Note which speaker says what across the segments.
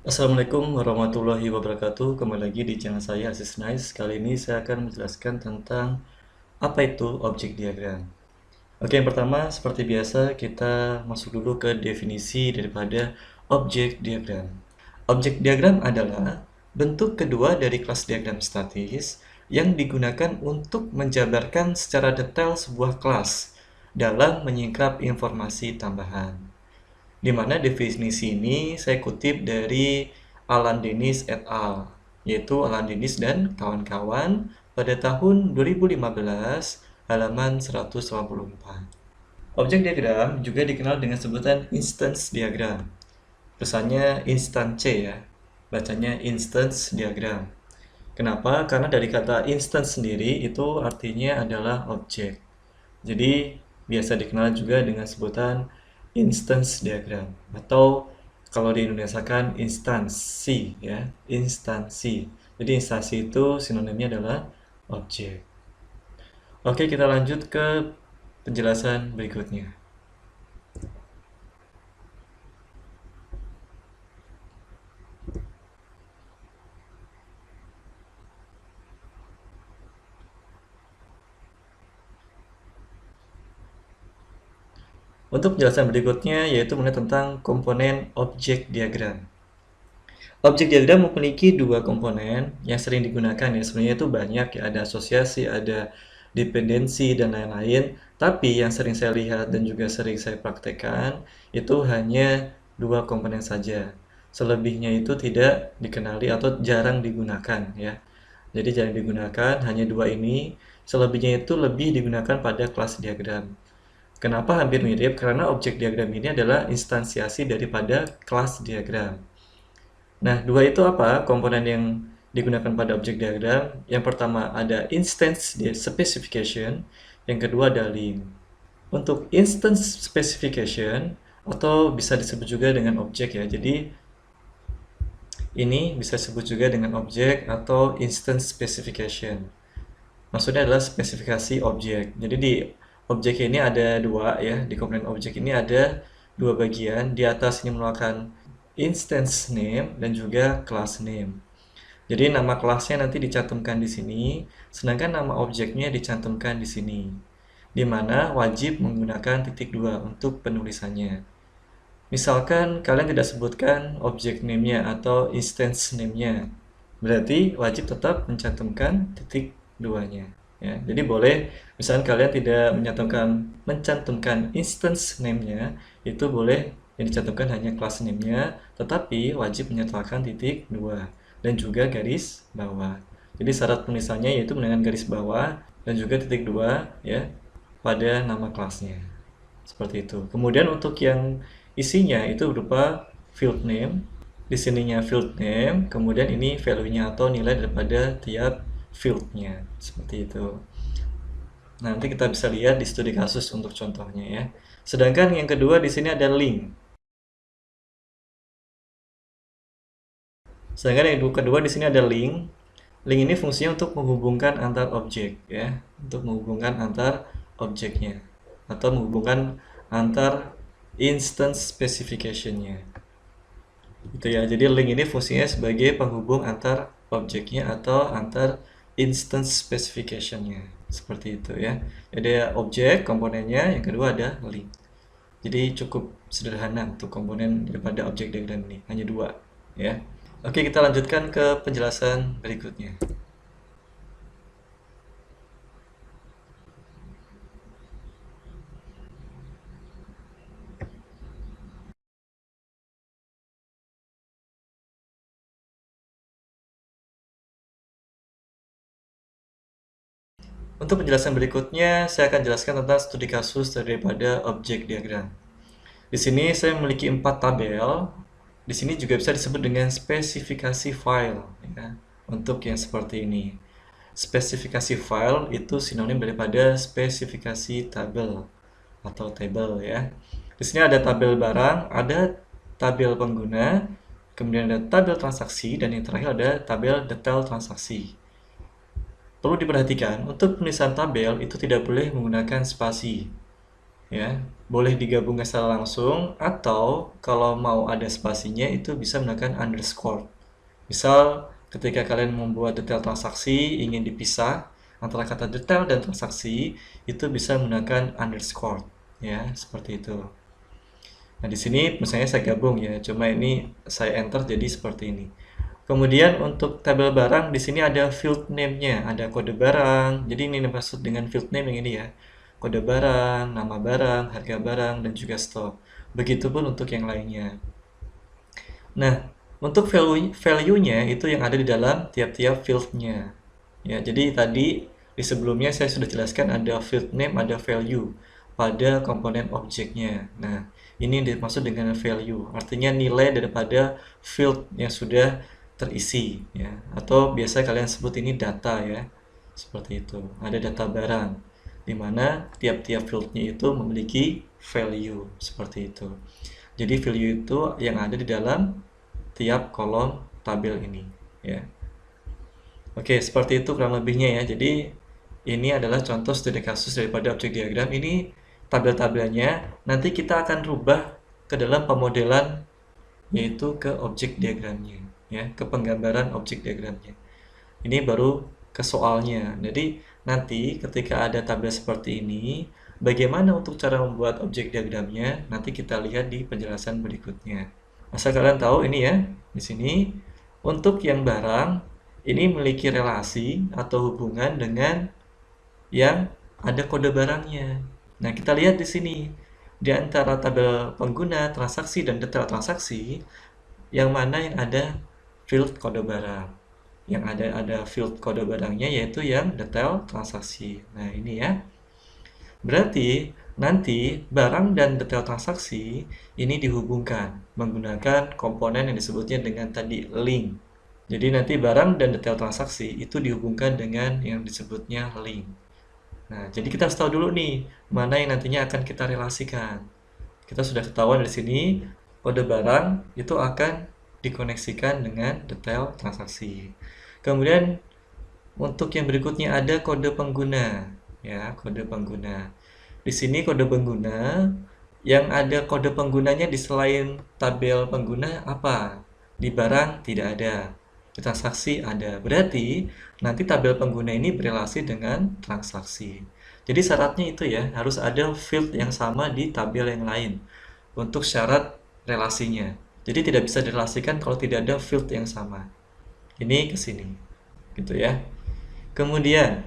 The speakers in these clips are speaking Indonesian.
Speaker 1: Assalamualaikum warahmatullahi wabarakatuh. Kembali lagi di channel saya Aziz Nice. Kali ini saya akan menjelaskan tentang apa itu objek diagram. Oke, yang pertama seperti biasa kita masuk dulu ke definisi daripada objek diagram. Objek diagram adalah bentuk kedua dari kelas diagram statis yang digunakan untuk menjabarkan secara detail sebuah kelas dalam menyingkap informasi tambahan. Di mana definisi ini saya kutip dari Alan Dennis et al., yaitu Alan Dennis dan kawan-kawan pada tahun 2015 halaman 184. Objek diagram juga dikenal dengan sebutan instance diagram. Tulisannya instance ya, bacanya instance diagram. Kenapa? Karena dari kata instance sendiri itu artinya adalah objek. Jadi biasa dikenal juga dengan sebutan instance diagram atau kalau di Indonesia kan instansi ya, instansi. Jadi instansi itu sinonimnya adalah objek. Oke, kita lanjut ke penjelasan berikutnya. Untuk penjelasan berikutnya yaitu mengenai tentang komponen objek diagram. Objek diagram memiliki dua komponen yang sering digunakan ya. Sebenarnya itu banyak ya, ada asosiasi, ada dependensi, dan lain-lain. Tapi yang sering saya lihat dan juga sering saya praktekkan itu hanya dua komponen saja. Selebihnya itu tidak dikenali atau jarang digunakan ya. Jadi jarang digunakan, hanya dua ini. Selebihnya itu lebih digunakan pada kelas diagram. Kenapa hampir mirip? Karena objek diagram ini adalah instansiasi daripada kelas diagram. Nah, dua itu apa? Komponen yang digunakan pada objek diagram. Yang pertama ada instance specification, yang kedua ada link. Untuk instance specification atau bisa disebut juga dengan objek ya. Jadi ini bisa disebut juga dengan objek atau instance specification. Maksudnya adalah spesifikasi objek. Jadi di objek ini ada dua ya, di komponen objek ini ada dua bagian. Di atas ini merupakan instance name dan juga class name. Jadi nama kelasnya nanti dicantumkan di sini, sedangkan nama objeknya dicantumkan di sini. Di mana wajib menggunakan titik dua untuk penulisannya. Misalkan kalian tidak sebutkan objek name-nya atau instance name-nya, berarti wajib tetap mencantumkan titik duanya. Ya, jadi boleh, misalkan kalian tidak mencantumkan instance name-nya, itu boleh yang dicantumkan hanya class name-nya, tetapi wajib menyertakan titik dua dan juga garis bawah. Jadi syarat penulisannya yaitu menggunakan garis bawah dan juga titik dua ya pada nama kelasnya. Seperti itu. Kemudian untuk yang isinya itu berupa field name, di sininya field name, kemudian ini value-nya atau nilai daripada tiap field-nya. Seperti itu. Nanti kita bisa lihat di studi kasus untuk contohnya ya. Sedangkan yang kedua di sini ada link. Sedangkan yang kedua di sini ada link. Link ini fungsinya untuk menghubungkan antar objek ya, untuk menghubungkan antar objeknya atau menghubungkan antar instance specification-nya. Itu ya. Jadi link ini fungsinya sebagai penghubung antar objeknya atau antar instance specification-nya. Seperti itu ya. Jadi ada objek komponennya, yang kedua ada link. Jadi cukup sederhana untuk komponen daripada objek diagram ini, hanya dua ya. Oke, kita lanjutkan ke penjelasan berikutnya. Untuk penjelasan berikutnya, saya akan jelaskan tentang studi kasus daripada objek diagram. Di sini saya memiliki 4 tabel. Di sini juga bisa disebut dengan spesifikasi file ya, untuk yang seperti ini. Spesifikasi file itu sinonim daripada spesifikasi tabel atau table ya. Di sini ada tabel barang, ada tabel pengguna, kemudian ada tabel transaksi, dan yang terakhir ada tabel detail transaksi. Perlu diperhatikan, untuk penulisan tabel itu tidak boleh menggunakan spasi. ya. Boleh digabungkan secara langsung atau kalau mau ada spasinya itu bisa menggunakan underscore. Misal ketika kalian membuat detail transaksi ingin dipisah antara kata detail dan transaksi, itu bisa menggunakan underscore, ya, seperti itu. Nah, di sini misalnya saya gabung ya, cuma ini saya enter jadi seperti ini. Kemudian untuk tabel barang di sini ada field name-nya, ada kode barang. Jadi ini maksud dengan field name yang ini ya. Kode barang, nama barang, harga barang, dan juga stok. Begitupun untuk yang lainnya. Nah, untuk value-nya itu yang ada di dalam tiap-tiap field-nya. Ya, jadi tadi di sebelumnya saya sudah jelaskan ada field name, ada value pada komponen objeknya. Nah, ini dimaksud dengan value, artinya nilai daripada field yang sudah terisi ya. Atau biasa kalian sebut ini data ya. Seperti itu. Ada data barang di mana tiap-tiap field-nya itu memiliki value seperti itu. Jadi value itu yang ada di dalam tiap kolom tabel ini ya. Oke, seperti itu kurang lebihnya ya. Jadi ini adalah contoh studi kasus daripada objek diagram. Ini tabel-tabelnya. Nanti kita akan rubah ke dalam pemodelan, yaitu ke objek diagramnya ya, ke penggambaran objek diagramnya. Ini baru ke soalnya. Jadi nanti ketika ada tabel seperti ini, bagaimana untuk cara membuat objek diagramnya, nanti kita lihat di penjelasan berikutnya. Asal kalian tahu ini ya, di sini untuk yang barang ini memiliki relasi atau hubungan dengan yang ada kode barangnya. Nah, kita lihat di sini di antara tabel pengguna, transaksi, dan detail transaksi, yang mana yang ada field kode barang. Yang ada field kode barangnya yaitu yang detail transaksi. Nah, ini ya. Berarti nanti barang dan detail transaksi ini dihubungkan menggunakan komponen yang disebutnya dengan tadi link. Jadi nanti barang dan detail transaksi itu dihubungkan dengan yang disebutnya link. Nah, jadi kita harus tahu dulu nih mana yang nantinya akan kita relasikan. Kita sudah ketahuan dari sini kode barang itu akan dikoneksikan dengan detail transaksi. Kemudian untuk yang berikutnya ada kode pengguna, ya, kode pengguna. Di sini kode pengguna yang ada kode penggunanya di selain tabel pengguna apa? Di barang tidak ada, di transaksi ada. Berarti nanti tabel pengguna ini berelasi dengan transaksi. Jadi syaratnya itu ya, harus ada field yang sama di tabel yang lain untuk syarat relasinya. Jadi tidak bisa direlasikan kalau tidak ada field yang sama. Ini ke sini. Gitu ya. Kemudian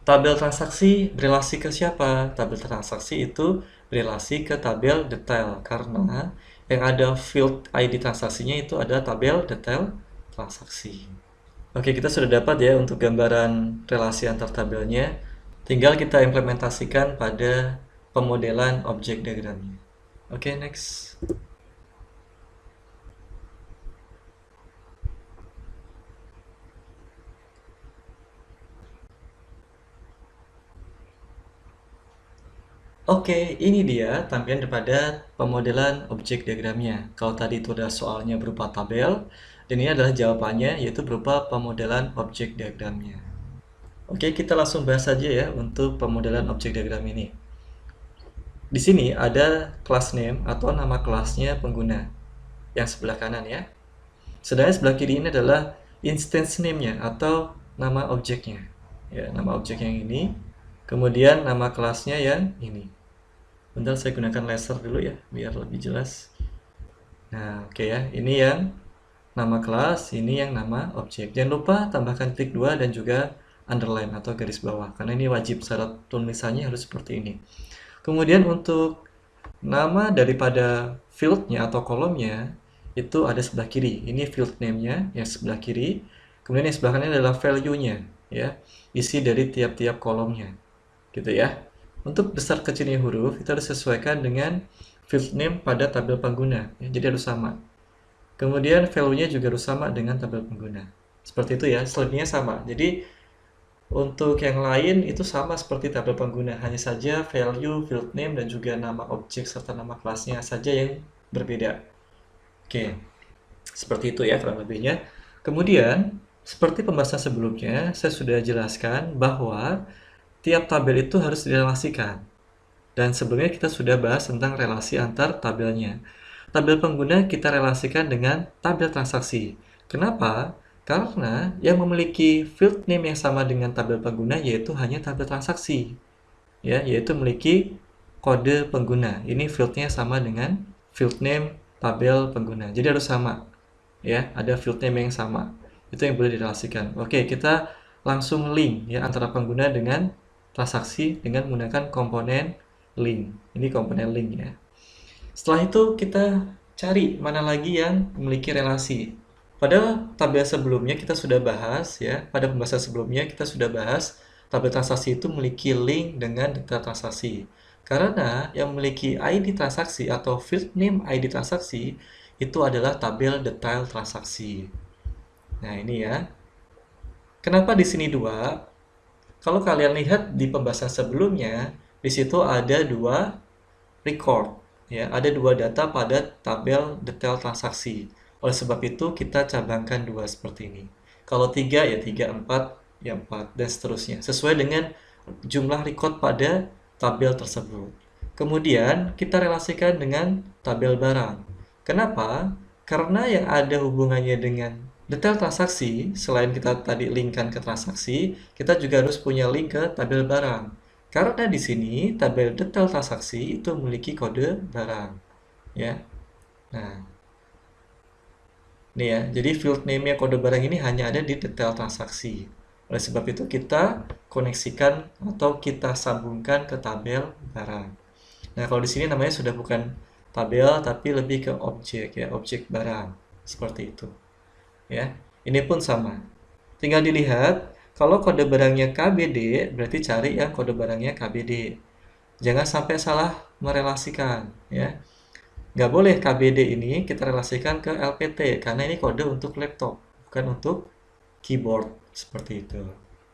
Speaker 1: tabel transaksi berelasi ke siapa? Tabel transaksi itu berelasi ke tabel detail karena yang ada field ID transaksinya itu adalah tabel detail transaksi. Oke, kita sudah dapat ya untuk gambaran relasi antar tabelnya. Tinggal kita implementasikan pada pemodelan objek diagramnya. Oke, next. Oke, ini dia tampilan daripada pemodelan objek diagramnya. Kalau tadi itu ada soalnya berupa tabel, dan ini adalah jawabannya yaitu berupa pemodelan objek diagramnya. Oke, kita langsung bahas saja ya untuk pemodelan objek diagram ini. Di sini ada class name atau nama kelasnya pengguna yang sebelah kanan ya. Sedangkan sebelah kiri ini adalah instance name-nya atau nama objeknya. Ya, nama objek yang ini. Kemudian nama kelasnya yang ini. Bentar saya gunakan laser dulu ya biar lebih jelas. Nah, oke ya. Ini yang nama kelas, ini yang nama objek. Jangan lupa tambahkan titik 2 dan juga underline atau garis bawah karena ini wajib syarat tulisannya harus seperti ini. Kemudian untuk nama daripada fieldnya atau kolomnya itu ada sebelah kiri. Ini field name-nya yang sebelah kiri. Kemudian yang sebelah kanan adalah value-nya ya, isi dari tiap-tiap kolomnya. Gitu ya. Untuk besar kecilnya huruf, kita harus sesuaikan dengan field name pada tabel pengguna. Ya, jadi harus sama. Kemudian value-nya juga harus sama dengan tabel pengguna. Seperti itu ya, selebihnya sama. Jadi untuk yang lain itu sama seperti tabel pengguna, hanya saja value, field name, dan juga nama objek serta nama kelasnya saja yang berbeda. Oke, seperti itu ya kurang lebihnya. Kemudian, seperti pembahasan sebelumnya, saya sudah jelaskan bahwa tiap tabel itu harus direlasikan. Dan sebelumnya kita sudah bahas tentang relasi antar tabelnya. Tabel pengguna kita relasikan dengan tabel transaksi. Kenapa? Karena yang memiliki field name yang sama dengan tabel pengguna yaitu hanya tabel transaksi. Ya, yaitu memiliki kode pengguna. Ini fieldnya sama dengan field name tabel pengguna. Jadi harus sama. Ya, ada field name yang sama. Itu yang boleh direlasikan. Oke, kita langsung link ya antara pengguna dengan transaksi dengan menggunakan komponen link. Ini komponen link ya. Setelah itu kita cari mana lagi yang memiliki relasi. Pada tabel sebelumnya kita sudah bahas ya, pada pembahasan sebelumnya kita sudah bahas tabel transaksi itu memiliki link dengan detail transaksi. Karena yang memiliki ID transaksi atau field name ID transaksi itu adalah tabel detail transaksi. Nah, ini ya. Kenapa di sini dua? Kalau kalian lihat di pembahasan sebelumnya, di situ ada dua record. Ya, ada dua data pada tabel detail transaksi. Oleh sebab itu, kita cabangkan dua seperti ini. Kalau tiga, ya tiga, empat, ya empat, dan seterusnya. Sesuai dengan jumlah record pada tabel tersebut. Kemudian, kita relasikan dengan tabel barang. Kenapa? Karena yang ada hubungannya dengan detail transaksi, selain kita tadi linkkan ke transaksi, kita juga harus punya link ke tabel barang. Karena di sini tabel detail transaksi itu memiliki kode barang, ya. Nah, ini ya. Jadi field name-nya kode barang ini hanya ada di detail transaksi. Oleh sebab itu kita koneksikan atau kita sambungkan ke tabel barang. Nah, kalau di sini namanya sudah bukan tabel tapi lebih ke objek ya, objek barang. Seperti itu. Ya. Ini pun sama. Tinggal dilihat kalau kode barangnya KBD, berarti cari yang kode barangnya KBD. Jangan sampai salah merelasikan, ya. Nggak boleh KBD ini kita relasikan ke LPT, karena ini kode untuk laptop, bukan untuk keyboard, seperti itu.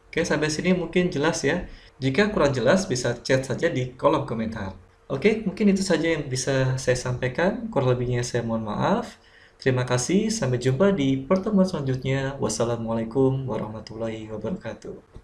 Speaker 1: Oke, sampai sini mungkin jelas ya. Jika kurang jelas, bisa chat saja di kolom komentar. Oke, mungkin itu saja yang bisa saya sampaikan. Kurang lebihnya saya mohon maaf. Terima kasih, sampai jumpa di pertemuan selanjutnya. Wassalamualaikum warahmatullahi wabarakatuh.